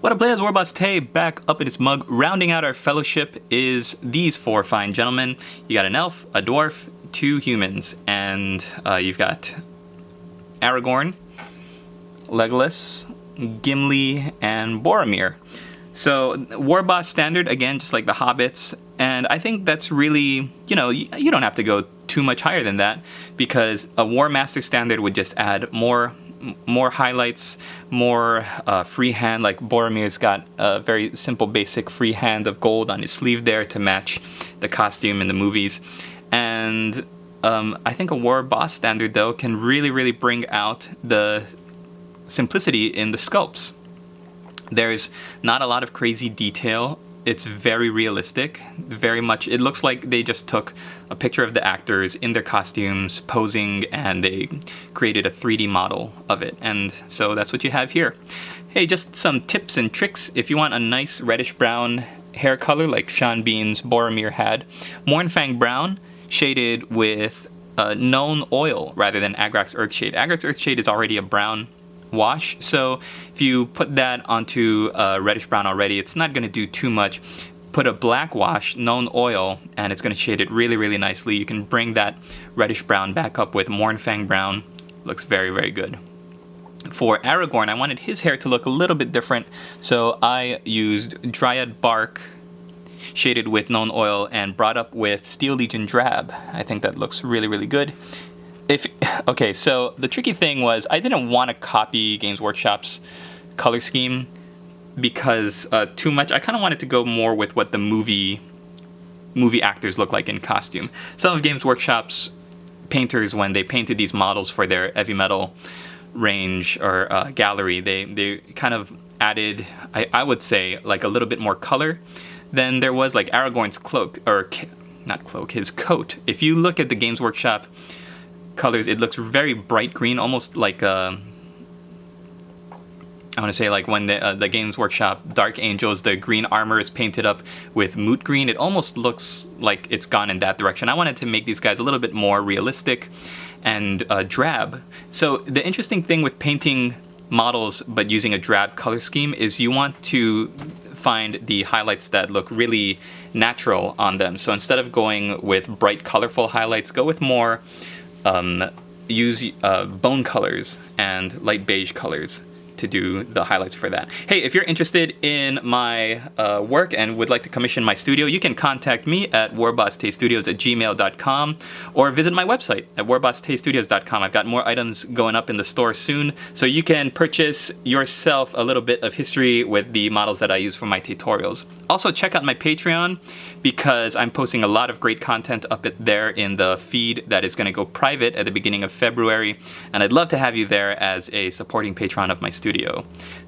What up, players? Warboss Tay back up in its mug. Rounding out our fellowship is these four fine gentlemen. You got an elf, a dwarf, two humans, and you've got Aragorn, Legolas, Gimli, and Boromir. So Warboss standard, again, just like the Hobbits, and I think that's really, you don't have to go too much higher than that, because a War Master standard would just add more highlights, more freehand. Like Boromir's got a very simple basic freehand of gold on his sleeve there to match the costume in the movies. And I think a War Boss standard, though, can really bring out the simplicity in the sculpts. There's not a lot of crazy detail. It's very realistic, very much. It looks like they just took a picture of the actors in their costumes posing and they created a 3D model of it. And so that's what you have here. Hey, just some tips and tricks. If you want a nice reddish brown hair color like Sean Bean's Boromir had, Mournfang Brown shaded with Known Oil rather than Agrax Earthshade. Agrax Earthshade is already a brown wash, so if you put that onto reddish brown already, it's not going to do too much. Put a black wash, Known Oil, and it's going to shade it really nicely. You can bring that reddish brown back up with Mournfang Brown. Looks very good. For Aragorn, I wanted his hair to look a little bit different, so I used Dryad Bark shaded with Known Oil and brought up with Steel Legion Drab. I think that looks really good. Okay, so the tricky thing was I didn't want to copy Games Workshop's color scheme because too much. I kind of wanted to go more with what the movie actors look like in costume. Some of Games Workshop's painters, when they painted these models for their heavy metal range or gallery, they kind of added, I would say, like a little bit more color than there was. Like Aragorn's cloak, or not cloak, his coat. If you look at the Games Workshop colors, it looks very bright green, almost like I want to say like when the Games Workshop Dark Angels, the green armor is painted up with moot green. It almost looks like it's gone in that direction. I wanted to make these guys a little bit more realistic and drab. So the interesting thing with painting models but using a drab color scheme is you want to find the highlights that look really natural on them. So instead of going with bright colorful highlights, go with more use bone colors and light beige colors to do the highlights for that. Hey, if you're interested in my work and would like to commission my studio, you can contact me at warbosstaystudios@gmail.com or visit my website at warbosstaystudios.com. I've got more items going up in the store soon, so you can purchase yourself a little bit of history with the models that I use for my tutorials. Also, check out my Patreon because I'm posting a lot of great content up there in the feed that is going to go private at the beginning of February, and I'd love to have you there as a supporting patron of my studio.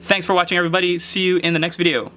Thanks for watching, everybody. See you in the next video.